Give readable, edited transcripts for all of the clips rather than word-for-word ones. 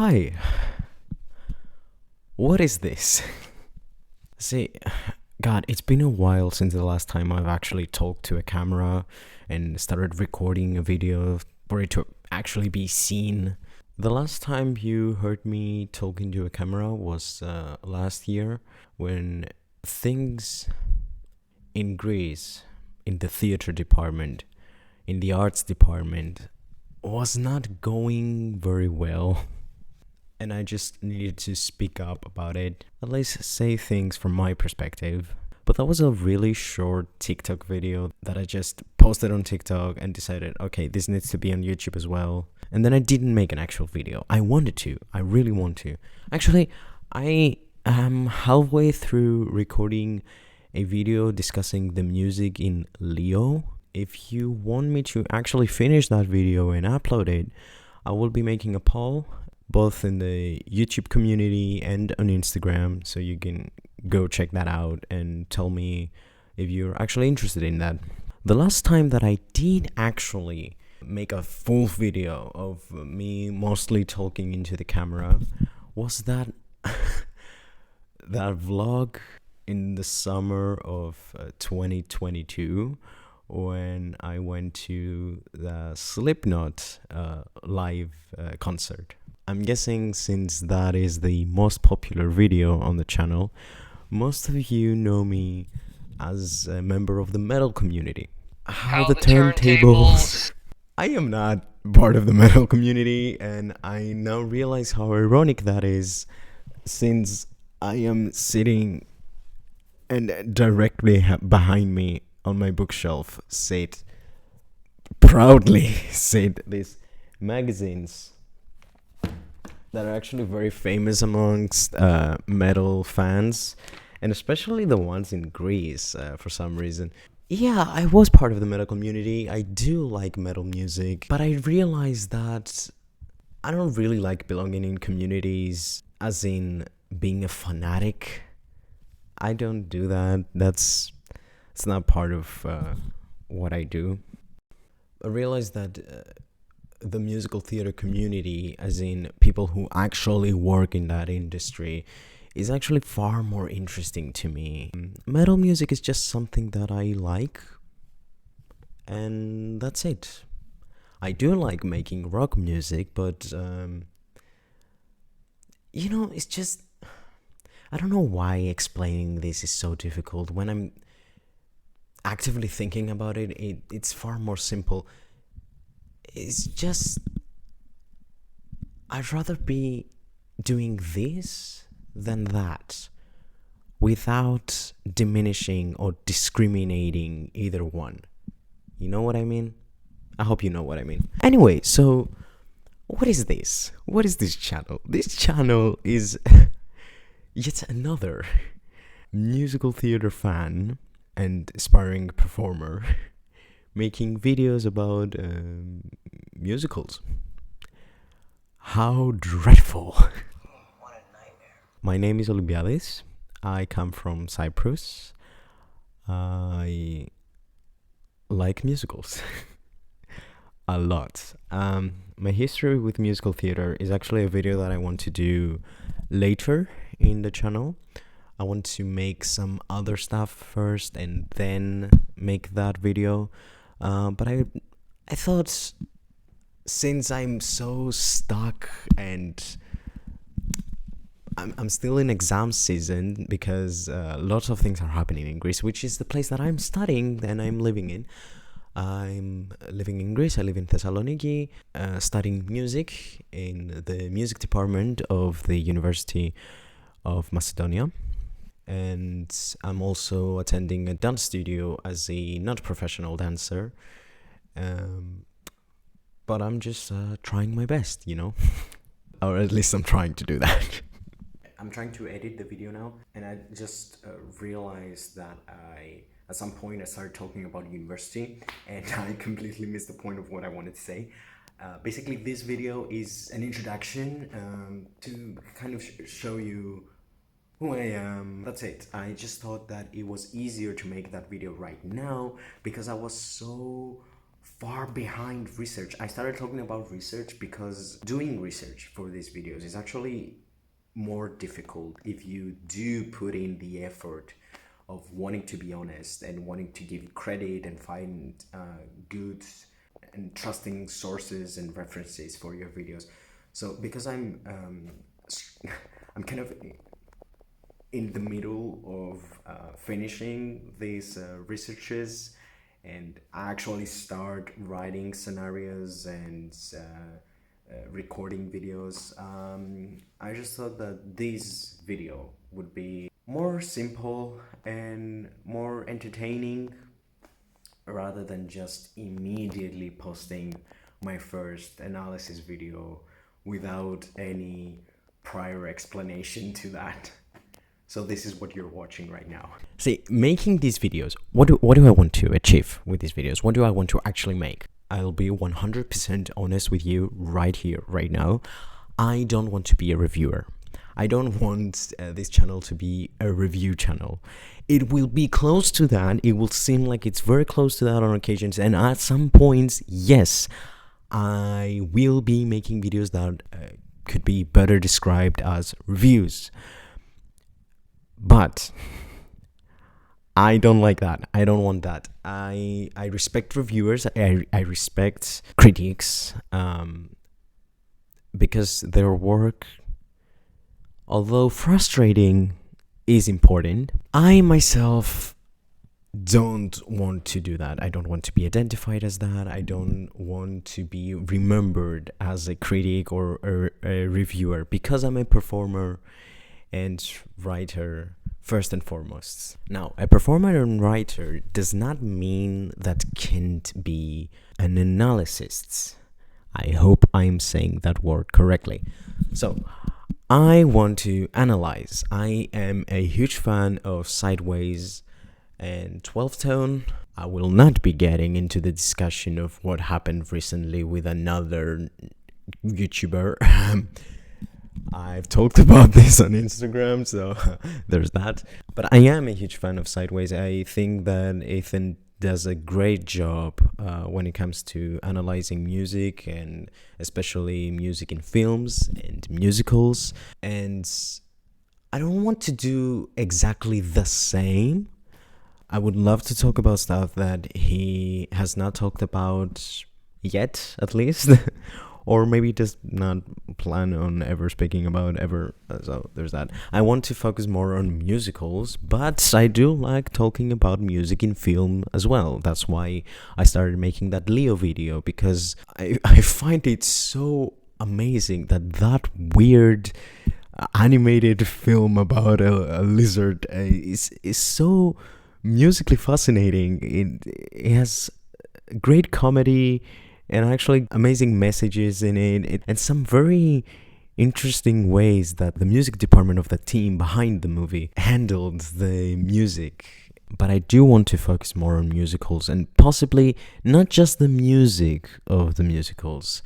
Hi, what is this? See, God, it's been a while since the last time I've actually talked to a camera and started recording a video for it to actually be seen. The last time you heard me talking to a camera was last year when things in Greece, in the theater department, in the arts department, was not going very well. And I just needed to speak up about it, at least say things from my perspective. But that was a really short TikTok video that I just posted on TikTok and decided, okay, this needs to be on YouTube as well. And then I didn't make an actual video. I wanted to. I really want to. Actually, I am halfway through recording a video discussing the music in Leo. If you want me to actually finish that video and upload it, I will be making a poll both in the YouTube community and on Instagram, so you can go check that out and tell me if you're actually interested in that. The last time that I did actually make a full video of me mostly talking into the camera was that that vlog in the summer of 2022 when I went to the Slipknot live concert. I'm guessing since that is the most popular video on the channel, most of you know me as a member of the metal community. How the turntables. I am not part of the metal community, and I now realize how ironic that is, since I am sitting and directly behind me on my bookshelf proudly sit these magazines that are actually very famous amongst metal fans, and especially the ones in Greece for some reason. Yeah, I was part of the metal community. I do like metal music, but I realized that I don't really like belonging in communities, as in being a fanatic. I don't do that. It's not part of what I do. I realized that the musical theater community, as in people who actually work in that industry, is actually far more interesting to me. Metal music is just something that I like, and that's it. I do like making rock music, but it's just, I don't know why explaining this is so difficult. When I'm actively thinking about it, it's far more simple. It's just, I'd rather be doing this than that without diminishing or discriminating either one. You know what I mean? I hope you know what I mean. Anyway, so what is this? What is this channel? This channel is yet another musical theater fan and aspiring performer making videos about musicals. How dreadful. What a nightmare. My name is Olympiades. I come from Cyprus. I like musicals a lot. My history with musical theater is actually a video that I want to do later in the channel. I want to make some other stuff first and then make that video. But I thought, since I'm so stuck and I'm still in exam season, because lots of things are happening in Greece, which is the place that I'm studying and I'm living in. I'm living in Greece. I live in Thessaloniki, studying music in the music department of the University of Macedonia. And I'm also attending a dance studio as a not professional dancer. But I'm just trying my best, or at least I'm trying to do that. I'm trying to edit the video now, and I just realized that at some point I started talking about university, and I completely missed the point of what I wanted to say. Basically, this video is an introduction to kind of show you who I am. That's it. I just thought that it was easier to make that video right now because I was so far behind research. I started talking about research because doing research for these videos is actually more difficult if you do put in the effort of wanting to be honest and wanting to give credit and find good and trusting sources and references for your videos. So because I'm kind of in the middle of finishing these researches, and I actually start writing scenarios and recording videos. I just thought that this video would be more simple and more entertaining rather than just immediately posting my first analysis video without any prior explanation to that. So this is what you're watching right now. See, making these videos, what do I want to achieve with these videos? What do I want to actually make? I'll be 100% honest with you right here, right now. I don't want to be a reviewer. I don't want this channel to be a review channel. It will be close to that. It will seem like it's very close to that on occasions. And at some points, yes, I will be making videos that could be better described as reviews. But I don't like that. I don't want that. I respect reviewers. I respect critics because their work, although frustrating, is important. I myself don't want to do that. I don't want to be identified as that. I don't want to be remembered as a critic or a reviewer because I'm a performer and writer first and foremost. Now, a performer and writer does not mean that can't be an analyst. I hope I'm saying that word correctly. So, I want to analyze. I am a huge fan of Sideways and 12 Tone. I will not be getting into the discussion of what happened recently with another YouTuber. I've talked about this on Instagram, so there's that. But I am a huge fan of Sideways. I think that Ethan does a great job when it comes to analyzing music, and especially music in films and musicals. And I don't want to do exactly the same. I would love to talk about stuff that he has not talked about yet, at least. Or maybe does not plan on ever speaking about ever. So there's that. I want to focus more on musicals, but I do like talking about music in film as well. That's why I started making that Leo video, because I find it so amazing that weird animated film about a lizard is so musically fascinating. It has great comedy and actually amazing messages in it, and some very interesting ways that the music department of the team behind the movie handled the music. But I do want to focus more on musicals, and possibly not just the music of the musicals.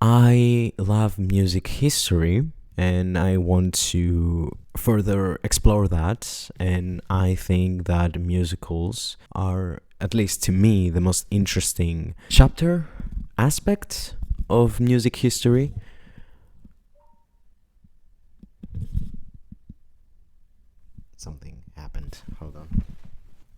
I love music history, and I want to further explore that, and I think that musicals are, at least to me, the most interesting chapter aspect of music history. Something happened. Hold on.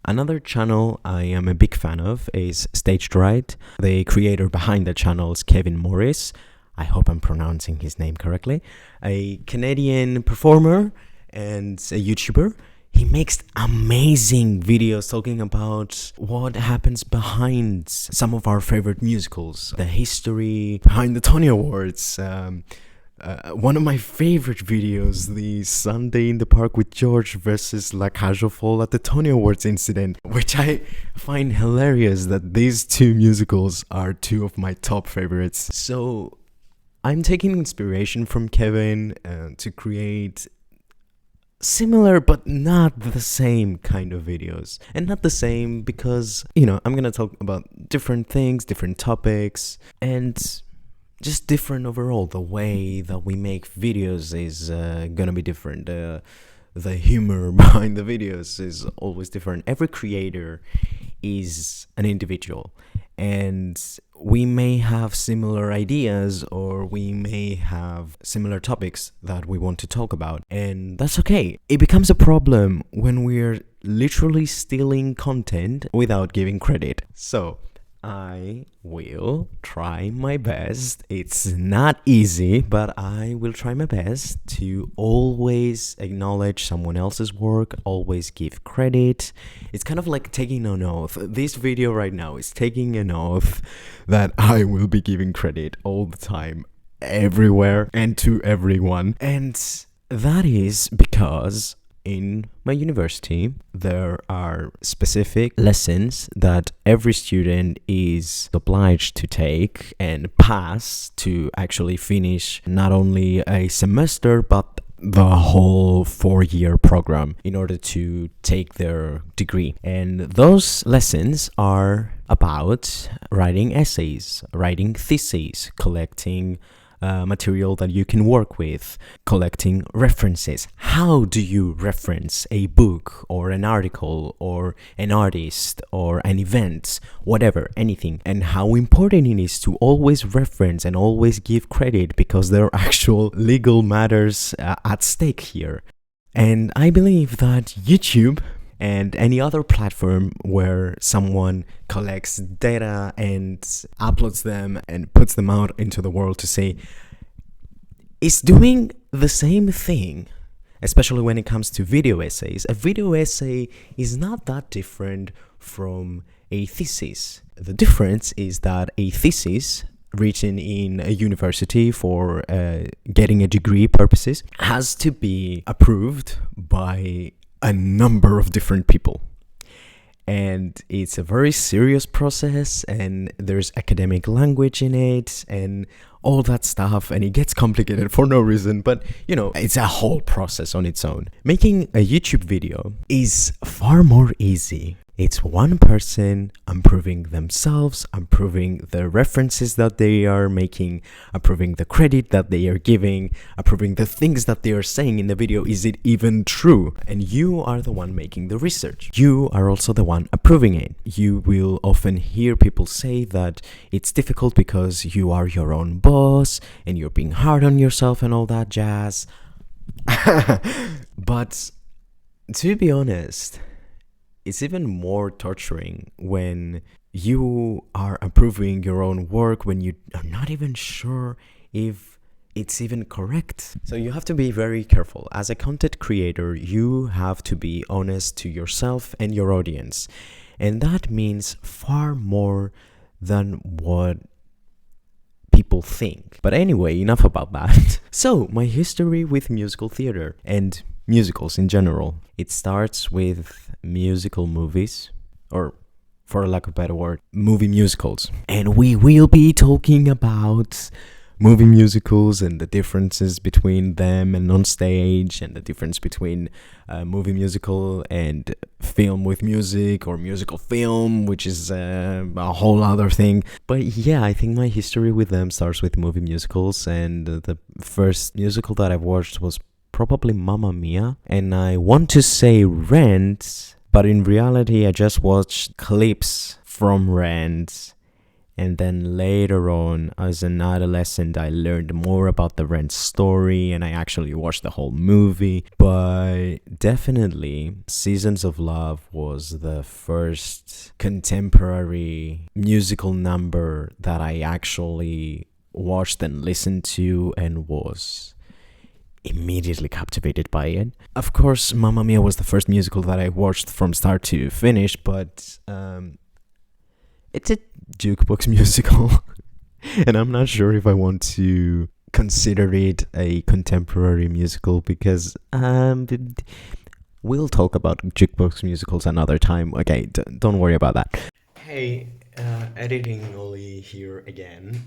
Another channel I am a big fan of is Staged Right. The creator behind the channel is Kevin Morris. I hope I'm pronouncing his name correctly. A Canadian performer and a YouTuber. He makes amazing videos talking about what happens behind some of our favorite musicals, the history behind the Tony Awards. One of my favorite videos, the Sunday in the Park with George versus La Cage aux Folles at the Tony Awards incident, which I find hilarious that these two musicals are two of my top favorites. So I'm taking inspiration from Kevin to create similar but not the same kind of videos. And not the same because, I'm gonna talk about different things, different topics, and just different overall. The way that we make videos is gonna be different. The humor behind the videos is always different. Every creator is an individual, and we may have similar ideas or we may have similar topics that we want to talk about, and that's okay. It becomes a problem when we're literally stealing content without giving credit. So I will try my best. It's not easy, but I will try my best to always acknowledge someone else's work, always give credit. It's kind of like taking an oath. This video right now is taking an oath that I will be giving credit all the time, everywhere, and to everyone. And that is because in my university, there are specific lessons that every student is obliged to take and pass to actually finish not only a semester, but the whole 4-year program in order to take their degree. And those lessons are about writing essays, writing theses, collecting material that you can work with, collecting references. How do you reference a book or an article or an artist or an event, whatever, anything, and how important it is to always reference and always give credit because there are actual legal matters at stake here. And I believe that YouTube and any other platform where someone collects data and uploads them and puts them out into the world to say is doing the same thing, especially when it comes to video essays. A video essay is not that different from a thesis. The difference is that a thesis written in a university for getting a degree purposes has to be approved by a number of different people, and it's a very serious process, and there's academic language in it and all that stuff, and it gets complicated for no reason, but it's a whole process on its own. Making a YouTube video is far more easy. It's one person improving themselves, improving the references that they are making, improving the credit that they are giving, improving the things that they are saying in the video. Is it even true? And you are the one making the research. You are also the one approving it. You will often hear people say that it's difficult because you are your own boss and you're being hard on yourself and all that jazz. But to be honest, it's even more torturing when you are approving your own work when you are not even sure if it's even correct. So you have to be very careful. As a content creator, you have to be honest to yourself and your audience. And that means far more than what people think. But anyway, enough about that. So, my history with musical theater and musicals in general. It starts with musical movies, or for lack of a better word, movie musicals. And we will be talking about movie musicals and the differences between them and on stage, and the difference between movie musical and film with music, or musical film, which is a whole other thing. But yeah, I think my history with them starts with movie musicals, and the first musical that I've watched was probably Mamma Mia, and I want to say Rent, but in reality I just watched clips from Rent, and then later on as an adolescent I learned more about the Rent story and I actually watched the whole movie. But definitely Seasons of Love was the first contemporary musical number that I actually watched and listened to and was immediately captivated by it. Of course, Mamma Mia was the first musical that I watched from start to finish, but it's a jukebox musical, and I'm not sure if I want to consider it a contemporary musical because we'll talk about jukebox musicals another time. Okay, don't worry about that. Hey, editing Oli here again.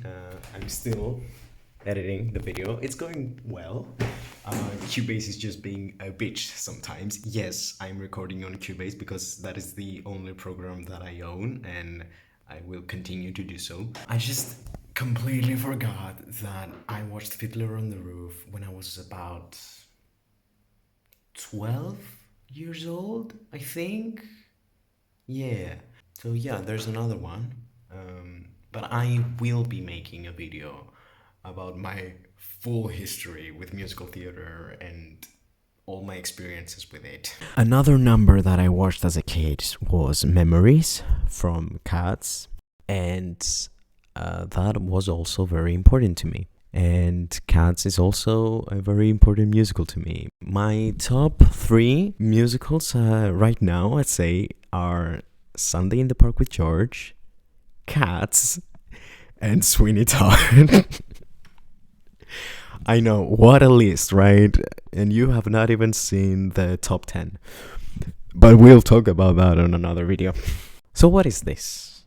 I'm still editing the video. It's going well. Cubase is just being a bitch sometimes. Yes, I'm recording on Cubase because that is the only program that I own, and I will continue to do so. I just completely forgot that I watched Fiddler on the Roof when I was about 12 years old, I think. Yeah. So yeah, there's another one. But I will be making a video about my full history with musical theater and all my experiences with it. Another number that I watched as a kid was Memories from Cats, and that was also very important to me. And Cats is also a very important musical to me. My top three musicals right now, I'd say, are Sunday in the Park with George, Cats, and Sweeney Todd. I know, what a list, right? And you have not even seen the top 10. But we'll talk about that on another video. So, what is this?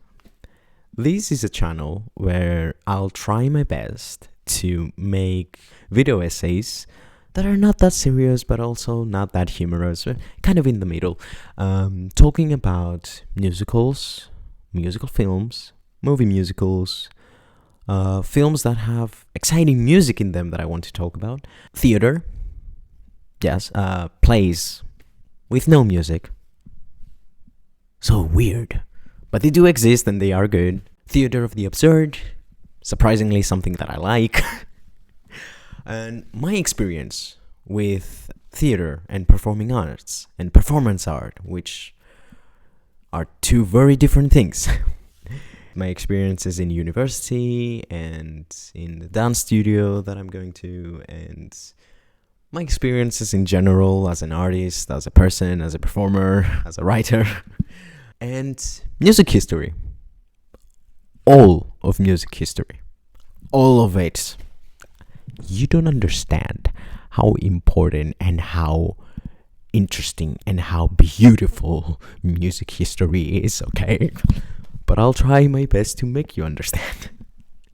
This is a channel where I'll try my best to make video essays that are not that serious but also not that humorous, kind of in the middle, talking about musicals, musical films, movie musicals, films that have exciting music in them that I want to talk about, theater, yes, plays with no music. So weird, but they do exist and they are good. Theater of the absurd, surprisingly something that I like. And my experience with theater and performing arts and performance art, which are two very different things. My experiences in university and in the dance studio that I'm going to, and my experiences in general as an artist, as a person, as a performer, as a writer, and music history. All of music history. All of it. You don't understand how important and how interesting and how beautiful music history is, okay? But I'll try my best to make you understand.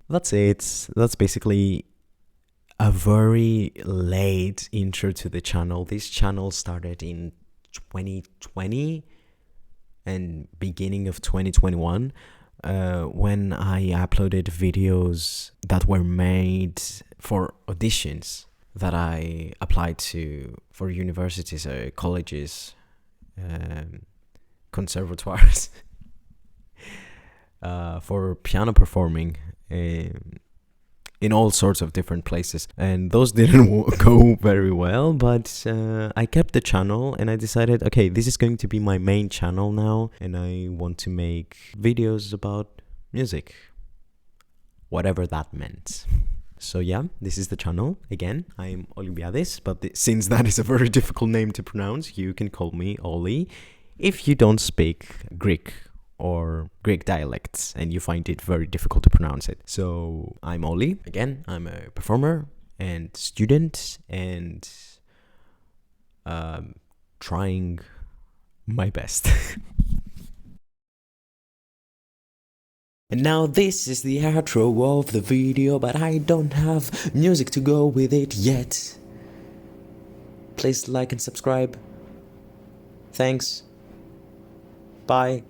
That's it. That's basically a very late intro to the channel. This channel started in 2020 and beginning of 2021. When I uploaded videos that were made for auditions that I applied to for universities, colleges, conservatoires, for piano performing in all sorts of different places. And those didn't go very well, but I kept the channel and I decided, okay, this is going to be my main channel now, and I want to make videos about music, whatever that meant. So yeah, this is the channel. Again, I'm Olympiades, but since that is a very difficult name to pronounce, you can call me Oli if you don't speak Greek or Greek dialects and you find it very difficult to pronounce it. So I'm Oli. Again, I'm a performer and student and trying my best. And now this is the outro of the video, but I don't have music to go with it yet. Please like and subscribe. Thanks. Bye.